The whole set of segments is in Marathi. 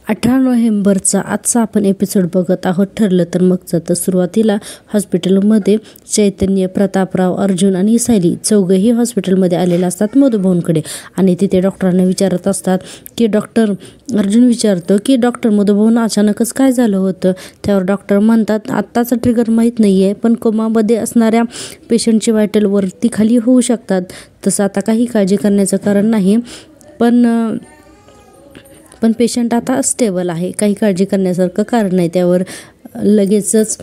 18 नोव्हेंबरचा आजचा आपण एपिसोड बघत आहोत. ठरलं तर मगचं. तर सुरुवातीला हॉस्पिटलमध्ये चैतन्य, प्रतापराव, अर्जुन आणि सायली चौघेही हॉस्पिटलमध्ये आलेले असतात मधुभाऊंकडे. आणि तिथे डॉक्टरांना विचारत असतात की अर्जुन विचारतो की डॉक्टर, मधुभाऊंना अचानकच काय झालं होतं? त्यावर डॉक्टर म्हणतात, आत्ताचा ट्रिगर माहीत नाही आहे, पण कोमामध्ये असणाऱ्या पेशंटचे व्हायटल वरती खाली होऊ शकतात. तसं आता काही काळजी करण्याचं कारण नाही, पण पेशंट आता स्टेबल आहे, काही काळजी करण्यासारखं कारण नाही. त्यावर लगेचच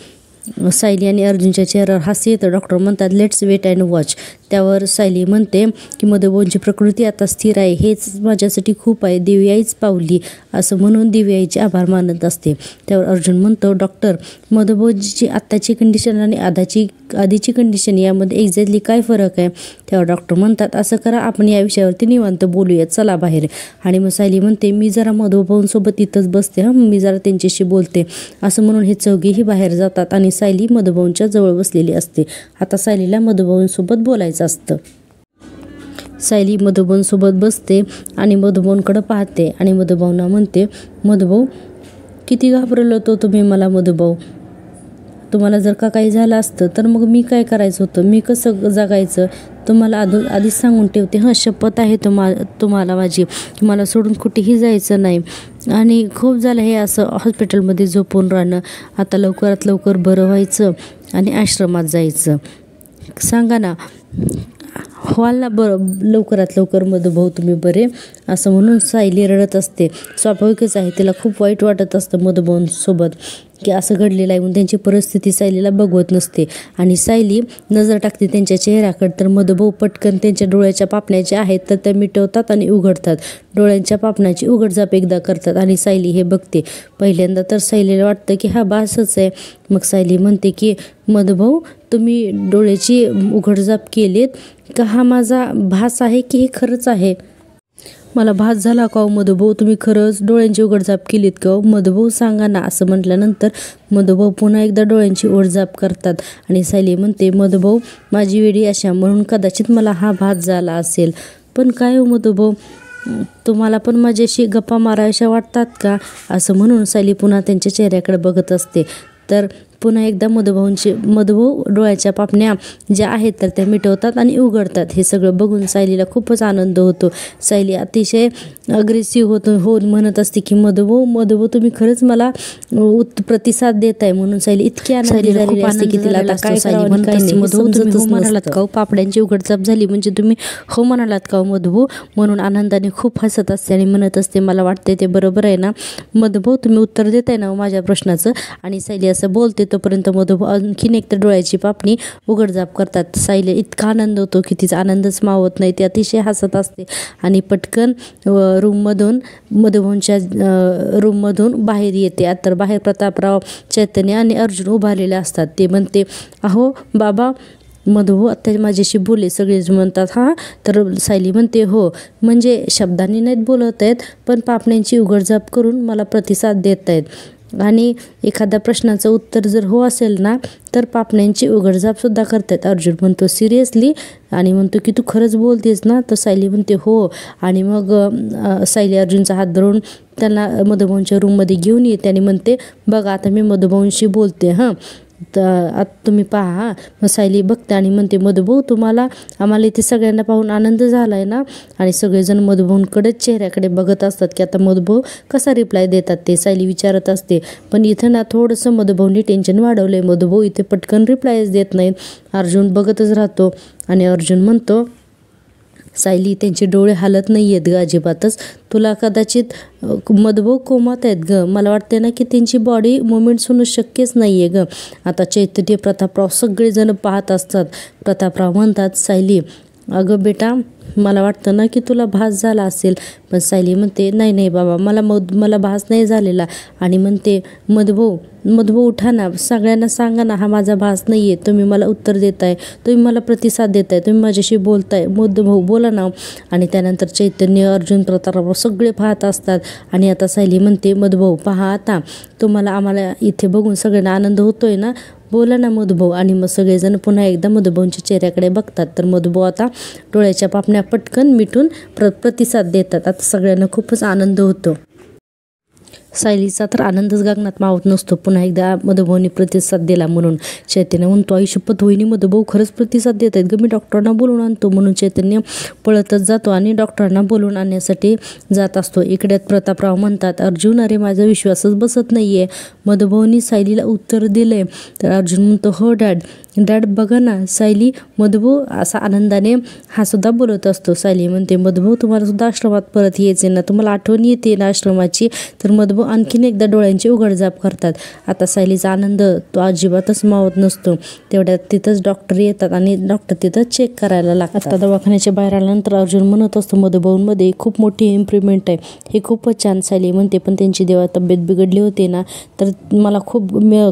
सायली आणि अर्जुनच्या चेहऱ्यावर हास्य येतं. डॉक्टर म्हणतात, लेट्स वेट अँड वॉच. त्यावर सायली म्हणते की मधुभाऊंची प्रकृती आता स्थिर आहे, हेच माझ्यासाठी खूप आहे, दिव्याईच पावली, असं म्हणून दिव्याईचे आभार मानत असते. त्यावर अर्जुन म्हणतो, डॉक्टर, मधुभाऊंची आत्ताची कंडिशन आणि आधीची कंडिशन यामध्ये एक्झॅक्टली काय फरक आहे? त्यावर डॉक्टर म्हणतात, असं करा, आपण या विषयावरती निवांत बोलूया, चला बाहेर. आणि मग सायली म्हणते, मी जरा मधुभाऊंसोबत इथंच बसते, मी जरा त्यांच्याशी बोलते. असं म्हणून हे चौघेही बाहेर जातात आणि सायली मधुभाऊंच्या जवळ बसलेली असते. आता सायलीला मधुभाऊंसोबत बोलायचं असतं. सायली मधुभाऊंसोबत बसते आणि मधुभाऊंकडे पाहते आणि मधुभाऊंना म्हणते, मधुभाऊ, किती घाबरलो होतो तुम्ही मला मधुभाऊ. तुम्हाला जर का काही झालं असतं तर मग मी काय करायचं होतं, मी कसं जगायचं? तुम्हाला आधीच सांगून ठेवते, शपथ आहे तुम्हाला माझी, मला सोडून कुठेही जायचं नाही. आणि खूप झालं हे असं हॉस्पिटलमध्ये झोपून राहणं, आता लवकरात लवकर बरं व्हायचं आणि आश्रमात जायचं. सांगा ना, व्हाल ना बरं लवकरात लवकर मधुभाऊ तुम्ही बरे. असं म्हणून सायली रडत असते. स्वाभाविकच आहे, तिला खूप वाईट वाटत असतं मधुभाऊंसोबत की असं घडलेलं आहे म्हणून. त्यांची परिस्थिती सायलीला बघवत नसते आणि सायली नजर टाकते त्यांच्या चेहऱ्याकडे. तर मधुभाऊ पटकन त्यांच्या डोळ्याच्या पापण्या ज्या आहेत तर त्या मिटवतात आणि उघडतात. डोळ्यांच्या पापण्याची उघडझाप एकदा करतात आणि सायली हे बघते. पहिल्यांदा तर सायलीला वाटतं की हा भासच आहे. मग सायली म्हणते की मधुभाऊ, तुम्ही डोळ्याची उघडझाप केलीत का? हा माझा भास आहे की हे खरंच आहे? मला भास झाला का मधुभाऊ, तुम्ही खरंच डोळ्यांची उघडझाप केलीत का मधुभाऊ, सांगा ना. असं म्हटल्यानंतर मधुभाऊ पुन्हा एकदा डोळ्यांची उघडझाप करतात आणि सायली म्हणते, मधुभाऊ, माझी वेडी अशा म्हणून कदाचित मला हा भास झाला असेल. पण काय हो मधुभाऊ, तुम्हाला पण माझ्याशी गप्पा मारायच्या वाटतात का? असं म्हणून सायली पुन्हा त्यांच्या चेहऱ्याकडे बघत असते. तर पुन्हा एकदा मधुभाऊ डोळ्याच्या पापण्या ज्या आहेत तर त्या मिटवतात आणि उघडतात. हे सगळं बघून सायलीला खूपच आनंद होतो. सायली अतिशय अग्रेसिव्ह होऊन म्हणत असते की मधुभाऊ, तुम्ही खरंच मला प्रतिसाद देत आहे. म्हणून सायली इतकी आनंदी झालेली असते की तिला आता काय करावं काय नाही. मधुभाऊ, तुम्ही हो म्हणालात का? पापड्यांची उघडझाप झाली म्हणजे तुम्ही हो म्हणालात का मधुभाऊ? म्हणून आनंदाने खूप हसत असते आणि म्हणत असते, मला वाटते ते बरोबर आहे ना मधुभाऊ, तुम्ही उत्तर देताय ना माझ्या प्रश्नाचं. आणि सायली असं बोलते तोपर्यंत मधुभाऊ आणखीन एकतर डोळ्याची पापणी उघडझाप करतात. सायली इतका आनंद होतो की तिचा आनंदच मावत नाही. ती अतिशय हसत असते आणि पटकन मधुभाऊंच्या रूममधून बाहेर येते. तर बाहेर प्रतापराव, चैतन्य आणि अर्जुन उभारलेले असतात. ते म्हणते, अहो बाबा, मधुभाऊ आत्ता माझ्याशी बोलले. सगळेच म्हणतात हां. तर सायली म्हणते, हो, म्हणजे शब्दांनी नाहीत बोलत आहेत, पण पापण्यांची उघडझाप करून मला प्रतिसाद देत आहेत. आणि एखाद्या प्रश्नाचं उत्तर जर हो असेल ना तर पापण्यांची उघडझापसुद्धा करतात. अर्जुन म्हणतो, सिरियसली? आणि म्हणतो की तू खरंच बोलतेस ना? तर सायली म्हणते, हो. आणि मग सायली अर्जुनचा हात धरून त्यांना मधुभाऊंच्या रूममध्ये घेऊन येते आणि म्हणते, बघा आता मी मधुभाऊंशी बोलते तर आता तुम्ही पहा. मग सायली बघते आणि म्हणते, मधुभाऊ, आम्हाला इथे सगळ्यांना पाहून आनंद झाला आहे ना? आणि सगळेजण मधुभाऊंकडेच चेहऱ्याकडे बघत असतात की आता मधुभाऊ कसा रिप्लाय देतात ते सायली विचारत असते. पण इथं ना थोडंसं मधुभाऊंनी टेन्शन वाढवलं आहे. मधुभाऊ इथे पटकन रिप्लायच देत नाहीत. अर्जुन बघतच राहतो आणि अर्जुन म्हणतो, सायली, त्यांचे डोळे हालत नाही आहेत ग अजिबातच. तुला कदाचित मधुभाऊ कोमात आहेत ग. मला वाटते ना की त्यांची बॉडी मुवमेंट्स होणं शक्यच नाही आहे ग. आता चैतन्य, प्रतापराव सगळेजण पाहत असतात. प्रतापराव म्हणतात, सायली, अगं बेटा, मला वाटतं ना की तुला भास झाला असेल. पण सायली म्हणते, नाही बाबा, मला भास नाही झालेला. आणि म्हणते, मधुभाऊ उठा ना, सगळ्यांना सांगा ना हा माझा भास नाही आहे. तुम्ही मला उत्तर देताय, तुम्ही मला प्रतिसाद देताय, तुम्ही माझ्याशी बोलताय. मधुभाऊ बोला ना. आणि त्यानंतर चैतन्य, अर्जुन, प्रतापराव सगळे पाहत असतात. आणि आता सायली म्हणते, मधुभाऊ पहा, आता आम्हाला इथे बघून सगळ्यांना आनंद होतोय ना, बोला ना मधुभाऊ. आणि मग सगळेजण पुन्हा एकदा मधुभाऊंच्या चेहऱ्याकडे बघतात. तर मधुभाऊ आता डोळ्याच्या पापण्या पटकन मिटून प्रतिसाद देतात. आता सगळ्यांना खूपच आनंद होतो. सायलीचा तर आनंदच गगनात मावत नसतो. पुन्हा एकदा मधुभाऊनी प्रतिसाद दिला म्हणून चैतन्य म्हणतो, आई शपथ वहिनी, मधुभाऊ खरंच प्रतिसाद देत आहेत ग, मी डॉक्टरांना बोलून आणतो. म्हणून चैतन्य पळतच जातो आणि डॉक्टरांना बोलून आणण्यासाठी जात असतो. इकडे प्रतापराव म्हणतात, अर्जुन अरे माझा विश्वासच बसत नाहीये. मधुभाऊनी सायलीला उत्तर दिलंय. तर अर्जुन म्हणतो, हो डॅड बघा ना सायली. मधुभाऊ असा आनंदाने हा सुद्धा बोलत असतो. सायली म्हणते, मधुभाऊ तुम्हाला सुद्धा आश्रमात परत यायचे ना, तुम्हाला आठवण येते ना आश्रमाची. तर मधुभाऊ आणखीन एकदा डोळ्यांची उघडझाप करतात. आता सायलीचा आनंद तो अजिबातच मावत नसतो. तेवढ्यात तिथंच डॉक्टर येतात आणि डॉक्टर तिथं चेक करायला लागतात. आता दवाखान्याच्या बाहेर आल्यानंतर अर्जुन म्हणत असतो, मधुभाऊंमध्ये खूप मोठी इम्प्रूव्हमेंट आहे, हे खूपच छान. सायली म्हणते, पण त्यांची जेव्हा तब्येत बिघडली होती ना, तर मला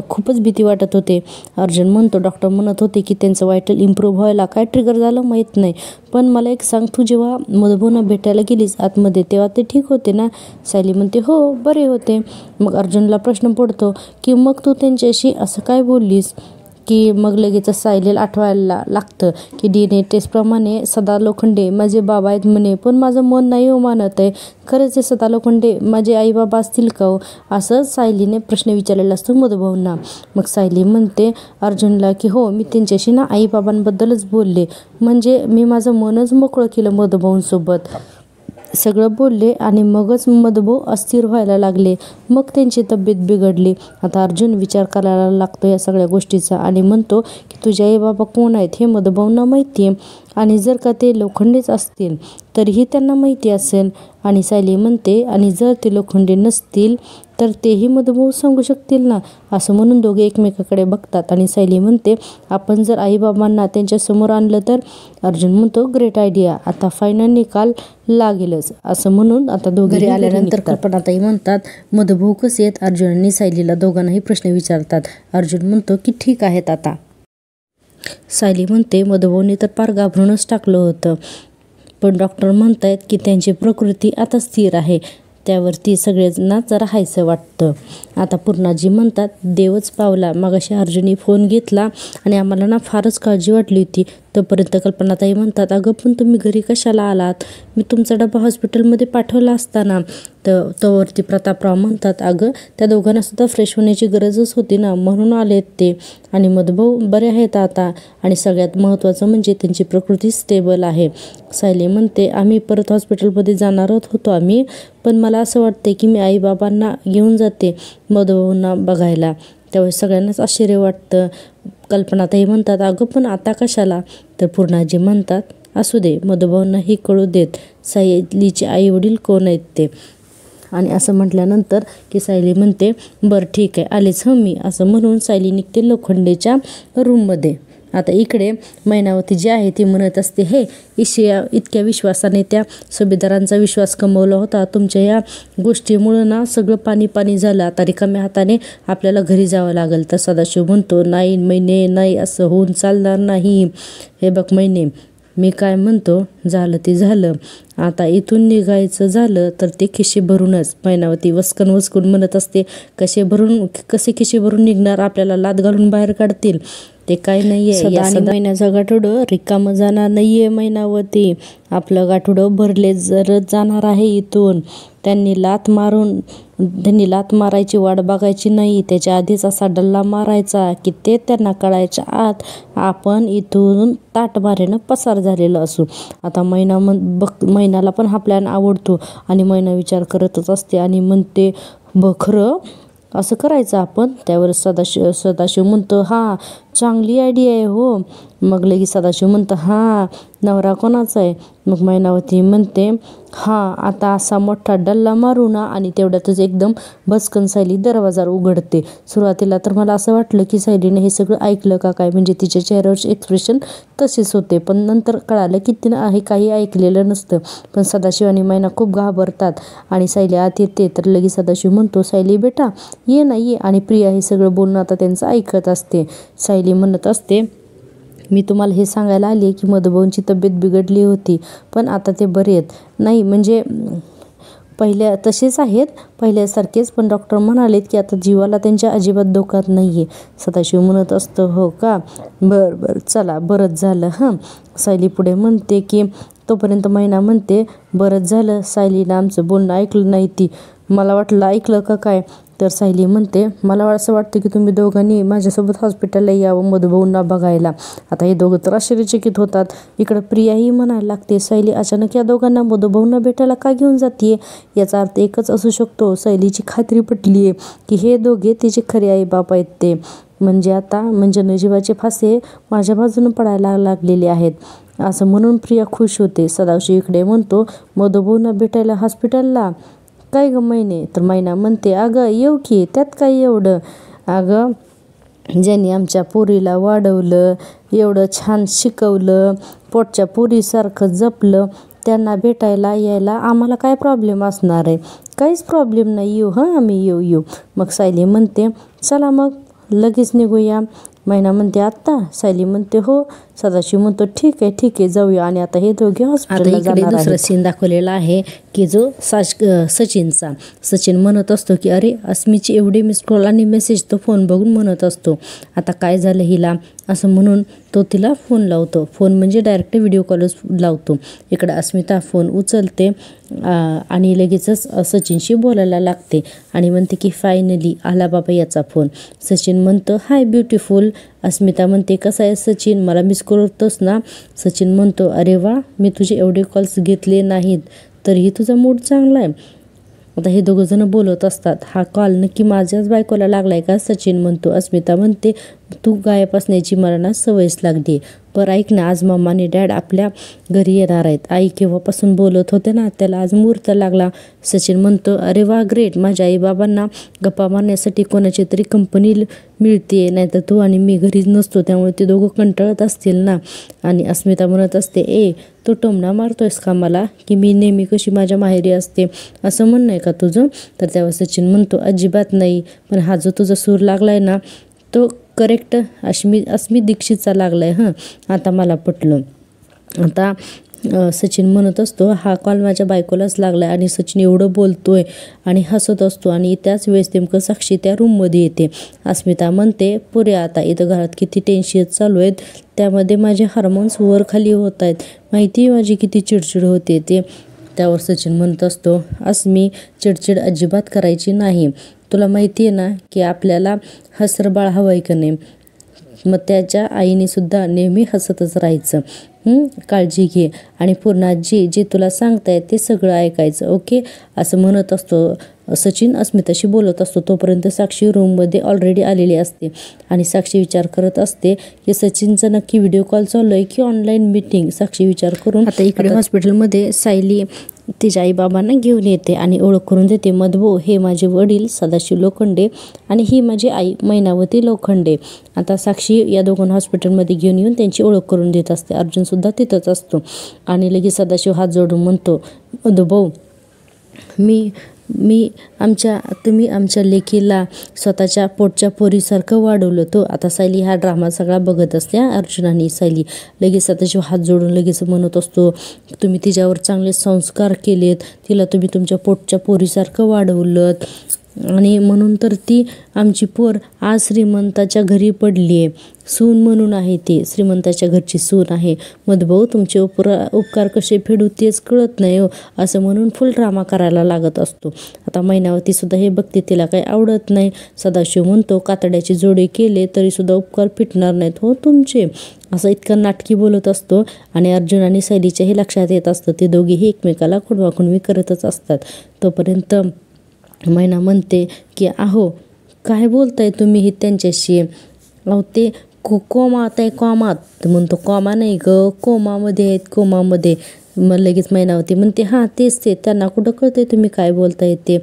खूपच भीती वाटत होते. अर्जुन म्हणतो, डॉक्टर म्हणत होते की त्यांचं वायटल इम्प्रूव्ह व्हायला काय ट्रिगर झालं माहीत नाही, पण मला एक सांग, तू जेव्हा मधुभाऊंना भेटायला गेलीस आतमध्ये तेव्हा ते ठीक होते ना? सायली म्हणते, हो बरे होते. मग अर्जुनला प्रश्न पडतो की मग तू त्यांच्याशी असं काय बोललीस की मग लगेच सायलीला आठवायला लागतं की DNA टेस्टप्रमाणे सदा लोखंडे माझे बाबा आहेत म्हणे, पण माझं मन नाही हो मानत आहे. खरंच हे सदा लोखंडे माझे आई बाबा असतील का हो? असं सायलीने प्रश्न विचारलेला असतो मधुभाऊंना. मग सायली म्हणते अर्जुनला की हो, मी त्यांच्याशी ना आई बाबांबद्दलच बोलले, म्हणजे मी माझं मनच मोकळं केलं मधुभाऊंसोबत. सगळं बोलले आणि मगच मधुभाऊ अस्थिर व्हायला लागले, मग त्यांची तब्येत बिघडली. आता अर्जुन विचार करायला लागतो या सगळ्या गोष्टीचा आणि म्हणतो की तुझे आई बाबा कोण आहेत हे मधुभाऊंना माहिती आहे, आणि जर का ते लोखंडेच असतील तरीही त्यांना माहिती असेल. आणि सायली म्हणते, आणि जर ते लोखंडे नसतील तर तेही मधुभाऊ सांगू शकतील ना. असं म्हणून दोघे एकमेकाकडे बघतात आणि सायली म्हणते, आपण जर आईबाबांना त्यांच्यासमोर आणलं तर? अर्जुन म्हणतो, ग्रेट आयडिया, आता फायनल निकाल लागेलच. असं म्हणून आता दोघे आल्यानंतर कल्पनाताई म्हणतात, मधुभाऊ कसे आहेत? अर्जुनांनी सायलीला दोघांनाही प्रश्न विचारतात. अर्जुन म्हणतो की ठीक आहेत आता. सायली म्हणते, मधुभाऊने तर फार घाबरूनच टाकलं होतं, पण डॉक्टर म्हणतायत की त्यांची प्रकृती आता स्थिर आहे. त्यावरती सगळ्यांनाच राहायचं वाटतं. आता पूर्णाजी म्हणतात, देवच पावला, मगाशी अर्जुनने फोन घेतला आणि आम्हाला ना फारच काळजी वाटली होती. तोपर्यंत कल्पनाताई म्हणतात, अगं पण तुम्ही घरी कशाला आलात? मी तुमचा डबा हॉस्पिटलमध्ये पाठवला असताना. तर तोवरती प्रतापराव म्हणतात, अगं त्या दोघांना सुद्धा फ्रेश होण्याची गरजच होती ना, म्हणून आलेत ते. आणि मधुभाऊ बरे आहेत आता, आणि सगळ्यात महत्त्वाचं म्हणजे त्यांची प्रकृती स्टेबल आहे. सायली म्हणते, आम्ही परत हॉस्पिटलमध्ये जाणार होतो आम्ही, पण मला असं वाटते की मी आईबाबांना घेऊन जाते मधुभाऊंना बघायला. त्यावेळेस सगळ्यांनाच आश्चर्य वाटतं. कल्पनाताई म्हणतात, अगं पण आता कशाला? तर पूर्णाजी म्हणतात, असू दे, मधुभाऊंनाही कळू देत सायलीचे आई वडील कोण आहेत ते. आणि असं म्हटल्यानंतर की सायली म्हणते, बरं ठीक आहे, आलेच मी. असं म्हणून सायली निघते लोखंडेच्या रूममध्ये. आता इकडे मैनावती जी आहे ती म्हणत असते, हे ईशिया, इतक्या विश्वासाने त्या सुभेदारांचा विश्वास कमवला होता, तुमच्या या गोष्टीमुळं ना सगळं पाणी पाणी झालं, आता रिकाम्या हाताने आपल्याला घरी जावं लागेल. तर सदाशिव म्हणतो, नाही मैने, नाही, असं होऊन चालणार नाही. हे बघ मैने, मी काय म्हणतो, झालं ते झालं, आता इथून निघायचं झालं तर ते खिशी भरूनच. मैनावती वसकून म्हणत असते, कसे खिशी भरून निघणार? आपल्याला लाद घालून बाहेर काढतील, ते काय नाहीये. आणि महिन्याचं गाठोडं रिकामं जाणार नाहीये मैनावती, आपलं गाठोडं भरले जरच जाणार आहे इथून. त्यांनी लात मारायची वाट बघायची नाही, त्याच्या आधीच असा डल्ला मारायचा की ते त्यांना कळायच्या आत आपण इथून ताटमारेनं पसार झालेलं असू. आता मैनाला पण हा प्लॅन आवडतो आणि मैना विचार करतच असते आणि म्हणते, खरं असं करायचं आपण? त्यावर सदाशिव म्हणतो, हां चांगली आयडिया आहे हो. मग लगेच सदाशिव म्हणतं, हां नवरा कोणाचा आहे? मग मैनावती म्हणते, हां आता असा मोठा डल्ला मारू ना. आणि तेवढ्यातच एकदम भस्कन सायली दरवाजा उघडते. सुरुवातीला तर मला असं वाटलं की सायलीने हे सगळं ऐकलं का काय, म्हणजे तिच्या चेहऱ्यावरचे एक्सप्रेशन तसेच होते, पण नंतर कळालं की तिनं हे काही ऐकलेलं नसतं. पण सदाशिव आणि मैना खूप घाबरतात आणि सायली आत येते. तर लगेच सदाशिव म्हणतो, सायली बेटा ये ना ये. आणि प्रिया हे सगळं बोलणं आता त्यांचं ऐकत असते. सायली म्हणत असते, मी तुम्हाला हे सांगायला आली की मधुभाऊंची तब्येत बिघडली होती, पण आता ते बरे आहेत. नाही म्हणजे पहिल्या तसेच आहेत पहिल्यासारखेच, पण डॉक्टर म्हणालेत की आता जीवाला त्यांच्या अजिबात धोका नाही आहे. सदाशिव म्हणत असतं, हो का, बरं चला बरंच झालं. हां सायली पुढे म्हणते की तोपर्यंत मैना म्हणते, बरंच झालं सायलीनं आमचं बोलणं ऐकलं नाही. ती मला वाटलं ऐकलं का काय. तर सायली म्हणते, मला असं वाटतं की तुम्ही दोघांनी माझ्यासोबत हॉस्पिटलला यावं मधुभाऊंना बघायला. आता हे दोघं तर आश्चर्यचकित होतात. इकडं प्रियाही म्हणायला लागते, सायली अचानक या दोघांना मधुभाऊंना भेटायला का घेऊन जाते. याचा अर्थ एकच असू शकतो, सायलीची खात्री पटली आहे की हे दोघे तिचे खरे आई बाप आहेत ते. म्हणजे आता नशिबाचे फासे माझ्या बाजूने पडायला लागलेले आहेत असं म्हणून प्रिया खुश होते. सदाशिव इकडे म्हणतो, मधुभाऊंना भेटायला हॉस्पिटलला काय गं मैने. तर मैना म्हणते, अगं येऊ की, त्यात काय एवढं. अगं ज्यांनी आमच्या पोरीला वाढवलं, एवढं छान शिकवलं, पोटच्या पोरीसारखं जपलं, त्यांना भेटायला यायला आम्हाला काय प्रॉब्लेम असणार आहे. काहीच प्रॉब्लेम नाही, येऊ हां आम्ही येऊ. मग सायली म्हणते, चला मग लगेच निघूया. मैना म्हणते, आत्ता. सायली म्हणते, हो. सदाशिव म्हणतो, ठीक आहे जाऊया. आणि आता हे दोघे हॉस्पिटलला जाणार आहेत. दुसरा सीन दाखवलेला आहे की जो सचिनचा. सचिन म्हणत असतो की अरे अस्मीची एवढी मिस कॉल आणि मेसेज तो फोन बघून म्हणत असतो, आता काय झालं हिला असं म्हणून तो तिला फोन लावतो. फोन म्हणजे डायरेक्ट व्हिडिओ कॉलच लावतो. इकडं अस्मिता फोन उचलते आणि लगेचच सचिनशी बोलायला लागते आणि म्हणते की फायनली आला बाबा याचा फोन. सचिन म्हणतो, हाय ब्युटिफुल. अस्मिता म्हणते, कसं आहे सचिन, मला मिस करतोस ना. सचिन म्हणतो, अरे वा, मी तुझे एवढे कॉल्स घेतले नाहीत तरीही तुझा मूड चांगला आहे. आता हे दोघं जण बोलत असतात, हा कॉल नक्की माझ्याच बायकोला लागलाय का. सचिन म्हणतो. अस्मिता म्हणते, तू गायब असण्याची मला ना सवयच लागली. बरं ऐक ना, आज मम्मा आणि डॅड आपल्या घरी येणार आहेत. आई केव्हापासून बोलत होते ना, त्याला आज मुहूर्त लागला. सचिन म्हणतो, अरे वा ग्रेट, माझ्या आईबाबांना गप्पा मारण्यासाठी कोणाची तरी कंपनी मिळते, नाहीतर तू आणि मी घरीच नसतो, त्यामुळे ते दोघं कंटाळत असतील ना. आणि अस्मिता म्हणत असते, तू टोमणा मारतोयस का मला की मी नेहमी कशी माझ्या माहेरी असते असं म्हणणं आहे का तुझं. तर तेव्हा सचिन म्हणतो, अजिबात नाही, पण हा जो तुझा सूर लागलाय ना तो करेक्ट अस्मी दीक्षितचा लागलाय. आता मला पटलं. आता सचिन म्हणत असतो, हा कॉल माझ्या बायकोलाच लागलाय. आणि सचिन एवढं बोलतोय आणि हसत असतो आणि त्याच वेळेस नेमकं साक्षी त्या रूममध्ये येते. अस्मिता म्हणते, पुरे आता इथं घरात किती टेन्शन चालू आहेत, त्यामध्ये माझे हार्मोन्स वर खाली होत आहेत, माहिती माझी किती चिडचिड होते ते. त्यावर सचिन म्हणत असतो, अस्मी चिडचिड अजिबात करायची नाही. तुला माहिती आहे ना की आपल्याला हसरं बाळ हवं आहे का नाही. मग त्याच्या आईने सुद्धा नेहमी हसतच राहायचं. काळजी घे आणि पूर्णाजी जे तुला सांगतायत ते सगळं ऐकायचं, ओके असं म्हणत असतो सचिन. अस्मिताशी बोलत असतो तोपर्यंत साक्षी रूममध्ये ऑलरेडी आलेली असते आणि साक्षी विचार करत असते की सचिनचा नक्की व्हिडिओ कॉल चालू आहे की ऑनलाईन मीटिंग. साक्षी विचार करून आता इकडे हॉस्पिटलमध्ये सायली तिच्या आईबाबांना घेऊन येते आणि ओळख करून देते, मधुभाऊ हे माझे वडील सदाशिव लोखंडे आणि ही माझी आई मैनावती लोखंडे. आता साक्षी या दोघांना हॉस्पिटलमध्ये घेऊन येऊन त्यांची ओळख करून देत असते. अर्जुनसुद्धा तिथंच असतो आणि लगेच सदाशिव हात जोडून म्हणतो, मधुभाऊ तुम्ही आमच्या लेकीला स्वतःच्या पोटच्या पोरीसारखं वाढवलं. तो आता सायली हा ड्रामा सगळा बघत असते. अर्जुन आणि सायली लगेच सदाशिव हात जोडून लगेच म्हणत असतो, तुम्ही तिच्यावर चांगले संस्कार केलेत, तिला तुम्ही तुमच्या पोटच्या पोरीसारखं वाढवलं आणि म्हणून तर ती आमची पोर आज श्रीमंताच्या घरी पडली आहे. सून म्हणून आहे, ती श्रीमंताच्या घरची सून आहे. मधुभाऊ तुमचे उपकार कसे फेडू तेच कळत नाही हो, असं म्हणून फुल ड्रामा करायला लागत असतो. आता मैनावती सुद्धा हे बघते, तिला काही आवडत नाही. सदाशिव म्हणतो, कातड्याची जोडे केले तरी सुद्धा उपकार फिटणार नाहीत हो तुमचे, असं इतकं नाटकी बोलत असतो. आणि अर्जुन आणि सायलीच्या हे लक्षात येत असतं, ते दोघेही एकमेकाला खुणवाखुणवी करतच असतात. तोपर्यंत मैना म्हणते की अहो काय बोलताय तुम्ही ही त्यांच्याशी, अहो ते कोमात आहे कोमात. म्हणतो कोमा नाही ग, कोमामध्ये आहेत कोमामध्ये. मग लगेच मैनावती म्हणते, हां तेच ते, त्यांना कुठं कळतंय तुम्ही काय बोलताय ते.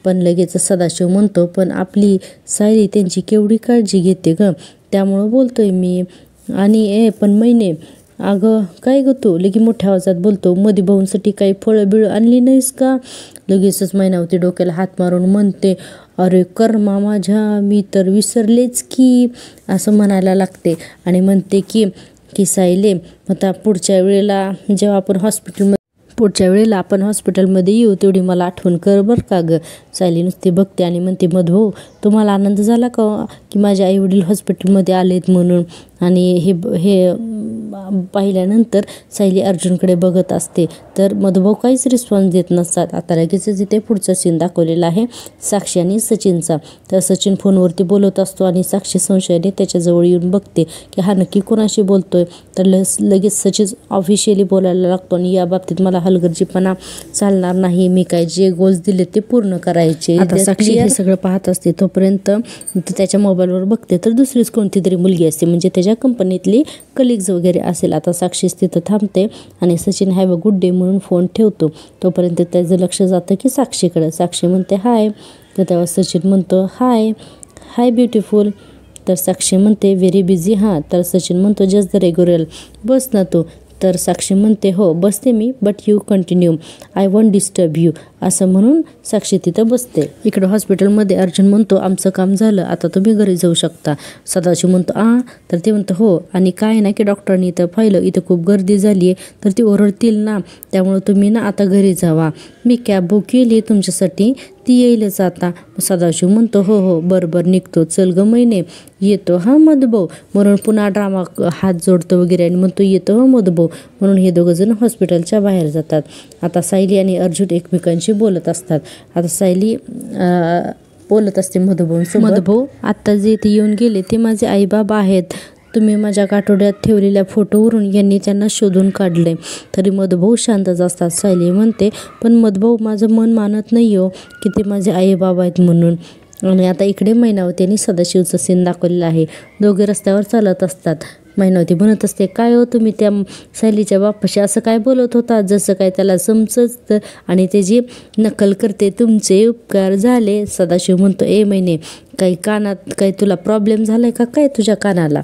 पण लगेच सदाशिव म्हणतो, पण आपली सायली त्यांची केवढी काळजी घेते ग, त्यामुळं बोलतोय मी. आणि पण मैने अगं काय ग तू, लगी मोठ्या आवाजात बोलतो, मधुभाऊंसाठी काही फळं बिळं आणली नाहीस का. लगेचच मैनावती डोक्याला हात मारून म्हणते, अरे कर्मा माझ्या, मी तर विसरलेच की, असं म्हणायला लागते. आणि म्हणते की सायले आता पुढच्या वेळेला आपण हॉस्पिटलमध्ये येऊ तेवढी मला आठवण कर बरं का ग. सायली नुसती बघते आणि म्हणते, मधुभाऊ तुम्हाला आनंद झाला का की माझे आईवडील हॉस्पिटलमध्ये आलेत म्हणून. आणि हे पाहिल्यानंतर सायली अर्जुनकडे बघत असते, तर मधुभाऊ काहीच रिस्पॉन्स देत नसतात. आता लगेचच इथे पुढचा सीन दाखवलेला आहे साक्षी आणि सचिनचा. तर सचिन फोनवरती बोलत असतो आणि साक्षी संशयाने त्याच्याजवळ येऊन बघते की हा नक्की कोणाशी बोलतोय. तर लगेच सचिन ऑफिशियली बोलायला लागतो आणि या बाबतीत मला हलगर्जीपणा चालणार नाही, मी काय जे गोल्स दिले ते पूर्ण करायचे. आता साक्षी हे सगळं पाहत असते, तोपर्यंत त्याच्या मोबाईलवर बघते तर दुसरीच कोणती तरी मुलगी असते, म्हणजे त्याच्या कंपनीतली कलिग्स वगैरे असेल. आता साक्षी तिथं थांबते आणि Sachin have a good day म्हणून फोन ठेवतो. तोपर्यंत त्याचं लक्ष जातं की साक्षीकडे. साक्षी म्हणते हाय, तर तेव्हा सचिन म्हणतो हाय हाय ब्युटिफुल. तर साक्षी म्हणते व्हेरी बिझी. हां. तर सचिन म्हणतो जस्ट द रेग्युलर, बस ना तू. तर साक्षी म्हणते हो बसते मी, but you continue, I won't disturb you, असं म्हणून साक्षी तिथं बसते. इकडं हॉस्पिटलमध्ये अर्जुन म्हणतो आमचं काम झालं, आता तुम्ही घरी जाऊ शकता. सदाशिव म्हणतो तर ते म्हणतं हो, आणि काय ना की डॉक्टरांनी इथं पाहिलं इथं खूप गर्दी झाली आहे तर ती ओरडतील ना, त्यामुळं तुम्ही ना आता घरी जावा, मी कॅब बुक केली तुमच्यासाठी, ती येईलच आता. सदाशिव म्हणतो हो हो बरं निघतो, चल ग महिने, येतो हा मधुभाऊ, म्हणून पुन्हा ड्रामा हात जोडतो वगैरे आणि म्हणतो येतो हा मधुभाऊ, म्हणून हे दोघं जण हॉस्पिटलच्या बाहेर जातात. आता सायली आणि अर्जुन एकमेकांशी बोलत असतात. आता सायली बोलत असते मधुभाऊंसोबत, मधुभाऊ आत्ता जे इथे येऊन गेले ते माझे आईबाबा आहेत, तुम्ही माझ्या गाठोड्यात ठेवलेल्या फोटोवरून यांनी त्यांना शोधून काढले. तरी मधुभाऊ शांतच असतात. सायली म्हणते पण मधुभाऊ माझं मन मानत नाही हो की ते माझे आईबाबा आहेत म्हणून. आणि आता इकडे मैनावती आणि सदाशिवचं सीन दाखवलेलं आहे. दोघे रस्त्यावर चालत असतात. मैनावती म्हणत असते काय हो तुम्ही त्या सायलीच्या बापाशी असं काय बोलत होता, जसं काय त्याला समजतं आणि त्याची नकल करते, तुमचे उपकार झाले. सदाशिव म्हणतो ए मैने, काही कानात काही तुला प्रॉब्लेम झालाय का काय तुझ्या कानाला?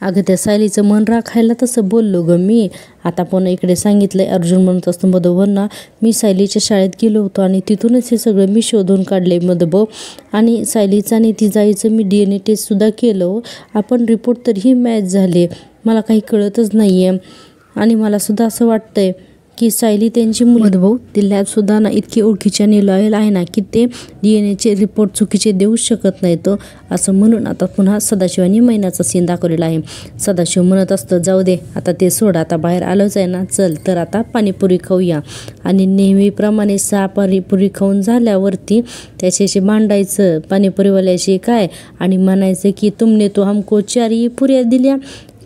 अगं त्या सायलीचं मन राखायला तसं बोललो ग मी. आता पुन्हा इकडे सांगितलंय अर्जुन म्हणत असतो मधुभाऊंना, मी सायलीच्या शाळेत गेलो होतो आणि तिथूनच हे सगळं मी शोधून काढले मधुभाऊ, आणि सायलीचं आणि ती जायचं मी DNA टेस्टसुद्धा केलं, आपण रिपोर्ट तरीही मॅच झाले, मला काही कळतच नाही आहे. आणि मला सुद्धा असं वाटतंय की सायली त्यांची मधुभाऊ ती लॅबसुद्धा ना इतकी ओळखीच्या लॉयल आहे ना की ते DNA रिपोर्ट चुकीचे देऊ शकत नाही तो, असं म्हणून आता पुन्हा सदाशिव आणि मैनाचा सीन दाखवलेला आहे. सदाशिव म्हणत असतं जाऊ दे आता ते सोड, आता बाहेर आलोच आहे ना, चल तर आता पाणीपुरी खाऊया. आणि नेहमीप्रमाणे 6 पाणीपुरी खाऊन झाल्यावरती त्याच्याशी मांडायचं पाणीपुरीवाल्याशी काय आणि म्हणायचं की तुमने तो हमको 4 पुऱ्या दिल्या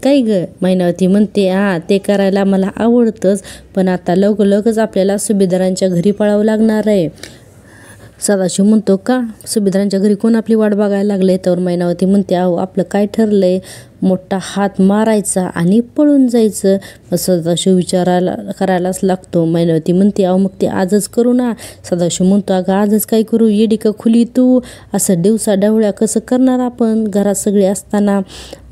काय ग. मैनावती म्हणते ते करायला मला आवडतंच, पण आता लगोलगच आपल्याला सुभेदारांच्या घरी पळावं लागणार आहे. सदाशिव म्हणतो का सुभेदारांच्या घरी कोण आपली वाट बघायला लागले. तर मैनावती म्हणते आपलं काय ठरलंय, मोठा हात मारायचा आणि पळून जायचं. सदाशिव करायलाच लागतो. मैनावती म्हणते मग ते आजच करू ना. सदाशिव म्हणतो अगं आजच काय करू, येडी का खुली तू, असं दिवसा डावळ्या कसं करणार आपण घरात सगळे असताना.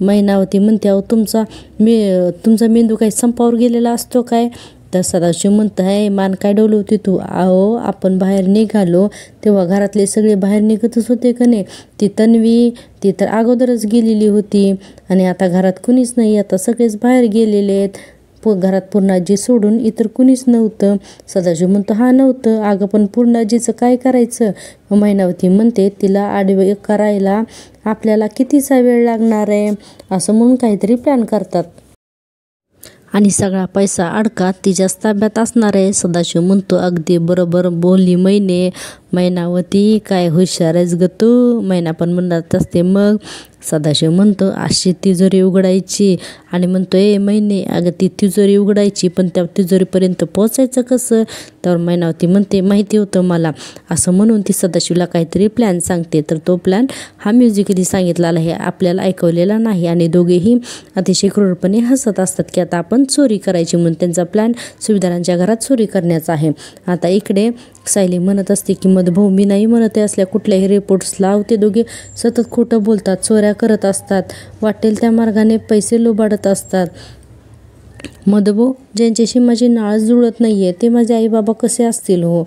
मैनावती म्हणते तुमचा मेंदू काही संपावर गेलेला असतो काय. तर सदाशिव म्हणतं मान काय डोलवते तू, आपण बाहेर निघालो तेव्हा घरातले सगळे बाहेर निघतच होते का नाही, ती तन्वी ती तर अगोदरच गेलेली होती आणि आता घरात कुणीच नाही, आता सगळेच बाहेर गेलेले आहेत, घरात पूर्णाजी सोडून इतर कुणीच नव्हतं. सदाशिव म्हणतो नव्हतं. अगं पण पूर्णाजीचं काय करायचं. मैनावती म्हणते तिला आडवे करायला आपल्याला कितीचा वेळ लागणार आहे, असं म्हणून काहीतरी प्लॅन करतात आणि सगळा पैसा अडका तिच्याच ताब्यात असणार आहे. सदाशिव म्हणतो अगदी बरोबर बोलली मैने. मैनावती काय हुशार आहेस ग तू. मैना पण म्हणत असते मग. सदाशिव म्हणतो अशी तिजोरी उघडायची आणि म्हणतो मैने अगं ती तिजोरी उघडायची पण त्या तिजोरीपर्यंत पोचायचं कसं. तर मैनावती म्हणते माहिती होतं मला, असं म्हणून ती सदाशिवला काहीतरी प्लॅन सांगते. तर तो प्लॅन हा म्युझिकली सांगितलेला आहे, आपल्याला ऐकवलेला नाही. आणि दोघेही अतिशय क्रूरपणे हसत असतात की आता आपण चोरी करायची म्हणून. त्यांचा प्लॅन सुभेदारांच्या घरात चोरी करण्याचा आहे. आता इकडे सायली म्हणत असते की मधुभाऊ मी नाही म्हणत आहे असल्या कुठल्याही रिपोर्ट्स लावते, दोघे सतत खोटं बोलतात, चोऱ्या करत असतात, वाटेल त्या मार्गाने पैसे लुबाडत असतात. मधुभाऊ ज्यांच्याशी माझी नाळच जुळत नाहीये ते माझे आईबाबा कसे असतील हो.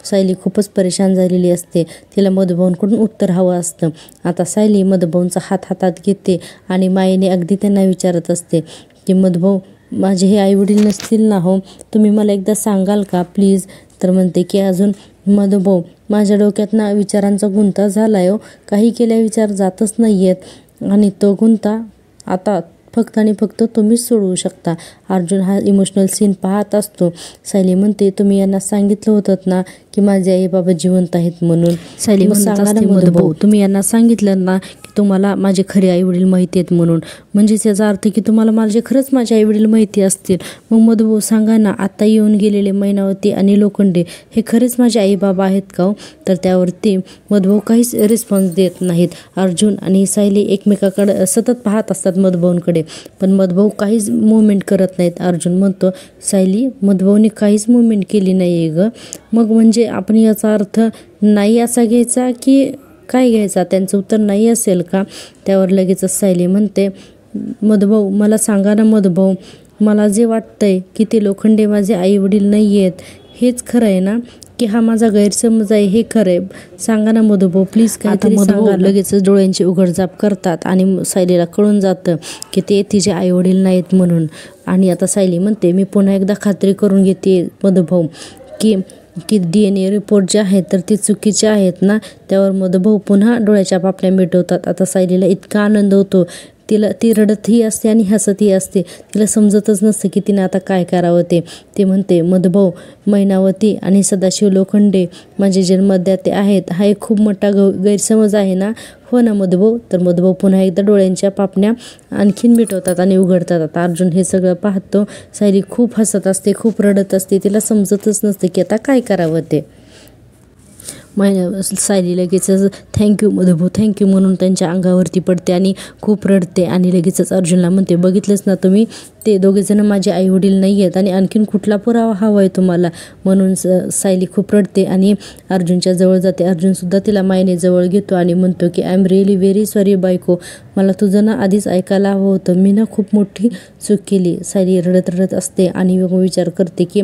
सायली खूपच परेशान झालेली असते, तिला मधुभाऊंकडून उत्तर हवं असतं. आता सायली मधुभाऊंचा हात हातात घेते आणि मायेने अगदी त्यांना विचारत असते की मधुभाऊ माझे हे आईवडील नसतील ना हो, तुम्ही मला एकदा सांगाल का प्लीज. तर म्हणते की अजून मधुभाऊ माझ्या डोक्यात ना विचारांचा गुंता झालाय हो, काही केल्या विचार जातच नाही आहेत आणि तो गुंता आता फक्त आणि फक्त तुम्हीच सोडवू शकता. अर्जुन हा इमोशनल सीन पाहत असतो. सायली म्हणते, तुम्ही यांना सांगितलं होतं ना की माझे आई बाबा जिवंत आहेत म्हणून. सायली म्हणत असते, मधुभाऊ तुम्ही यांना सांगितलं ना की तुम्हाला माझे खरे आई वडील माहिती आहेत म्हणून. म्हणजेच याचा अर्थ की तुम्हाला खरंच माझे आई वडील माहिती असतील. मग मधुभाऊ सांगा ना, आता येऊन गेलेले मैनावती आणि लोखंडे हे खरेच माझे आई बाबा आहेत का हो? तर त्यावरती मधुभाऊ काहीच रिस्पॉन्स देत नाहीत. अर्जुन आणि सायली एकमेकाकडे सतत पाहत असतात मधुभाऊंकडे, पण मधुभाऊ काहीच मुवमेंट करत नाहीत. अर्जुन म्हणतो, सायली मधुभाऊने काहीच मुवमेंट केली नाही आहे गं. मग म्हणजे आपण याचा अर्थ नाही असा घ्यायचा की काय घ्यायचा? त्यांचं उत्तर नाही असेल का? त्यावर लगेचच सायली म्हणते, मधुभाऊ मला सांगा ना मधुभाऊ, मला जे वाटतंय की ते लोखंडे माझे आई वडील नाही आहेत हेच खरं आहे ना, की हा माझा गैरसमज आहे हे खरं आहे? सांगा ना मधुभाऊ प्लीज काहीतरी सांगा. लगेचच डोळ्यांची उघडझाप करतात आणि सायलीला कळून जातं की ते तिचे आई वडील नाहीत म्हणून. आणि आता सायली म्हणते, मी पुन्हा एकदा खात्री करून घेते मधुभाऊ की DNA रिपोर्ट जे आहेत तर ते चुकीचे आहेत ना. त्यावर मधुभाऊ पुन्हा डोळ्याच्या पापण्या मिटवतात. आता सायलीला इतका आनंद होतो, ती रडतही असते आणि हसतही असते. तिला समजतच नसतं की तिने आता काय करावं ते म्हणते, मधुभाऊ मैनावती आणि सदाशिव लोखंडे माझे जन्मदाते आहेत हा एक खूप मोठा गैरसमज आहे ना, हो ना मधुभाऊ? तर मधुभाऊ पुन्हा एकदा डोळ्यांच्या पापण्या आणखीन मिटवतात आणि उघडतात. आता अर्जुन हे सगळं पाहतो. सायली खूप हसत असते, खूप रडत असते. तिला समजतच नसते की आता काय करावं ते. सायली लगेचच थँक्यू मधुभाऊ थँक्यू म्हणून त्यांच्या अंगावरती पडते आणि खूप रडते. आणि लगेचच अर्जुनला म्हणते, बघितलंच ना तुम्ही, ते दोघेजण माझे आई वडील नाही आहेत आणि आणखीन कुठला पुरावा हवा आहे तुम्हाला? म्हणून सायली खूप रडते आणि अर्जुनच्या जवळ जाते. अर्जुनसुद्धा तिला मायनेजवळ घेतो आणि म्हणतो की I am really very sorry बायको, मला तुझं ना आधीच ऐकायला हवं होतं, मी ना खूप मोठी चूक केली. सायली रडत असते आणि विचार करते की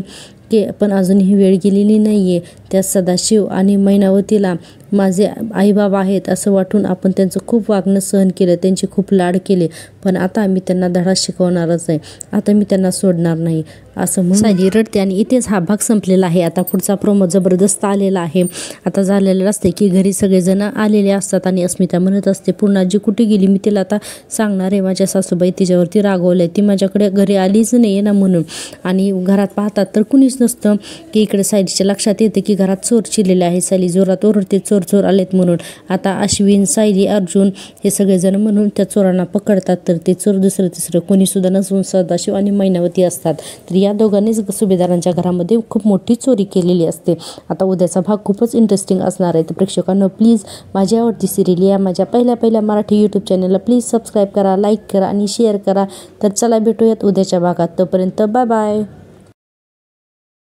पण अजूनही वेळ गेलेली नाही आहे. त्या सदाशिव आणि मैनावतीला माझे आईबाबा आहेत असं वाटून आपण त्यांचं खूप वागणं सहन केलं, त्यांचे खूप लाड केले, पण आता मी त्यांना धडा शिकवणारच आहे, आता मी त्यांना सोडणार नाही असं म्हणून सायली रडते. आणि इथेच हा भाग संपलेला आहे. आता पुढचा प्रोमो जबरदस्त आलेला आहे. आता झालेलं असते की घरी सगळेजण आलेले असतात आणि अस्मिता म्हणत असते, पूर्णाजी कुठे गेली? मी तिला आता सांगणार आहे, माझ्या सासूबाई तिच्यावरती रागवलंय, ती माझ्याकडे घरी आलीच नाही ना म्हणून. आणि घरात पाहतात तर कुणीच नसतं की इकडे सायलीच्या लक्षात येते की घरात चोर चिरलेले आहे. सायली जोरात ओरडते, चोर आलेत म्हणून. आता अश्विन, सायली, अर्जुन हे सगळेजण म्हणून त्या चोरांना पकडतात. तर ते चोर दुसरं तिसरं कोणी सुद्धा नसून सदाशिव आणि मैनावती असतात. तर या दोघांनीच सुभेदारांच्या घरामध्ये खूप मोठी चोरी केलेली असते. आता उद्याचा भाग खूपच इंटरेस्टिंग असणार आहे. तर प्रेक्षकांनो प्लीज माझी आवडती सिरियल या माझ्या पहिल्या मराठी यूट्यूब चॅनलला प्लीज सबस्क्राईब करा, लाईक करा आणि शेअर करा. तर चला भेटूयात उद्याच्या भागात. तोपर्यंत बाय बाय.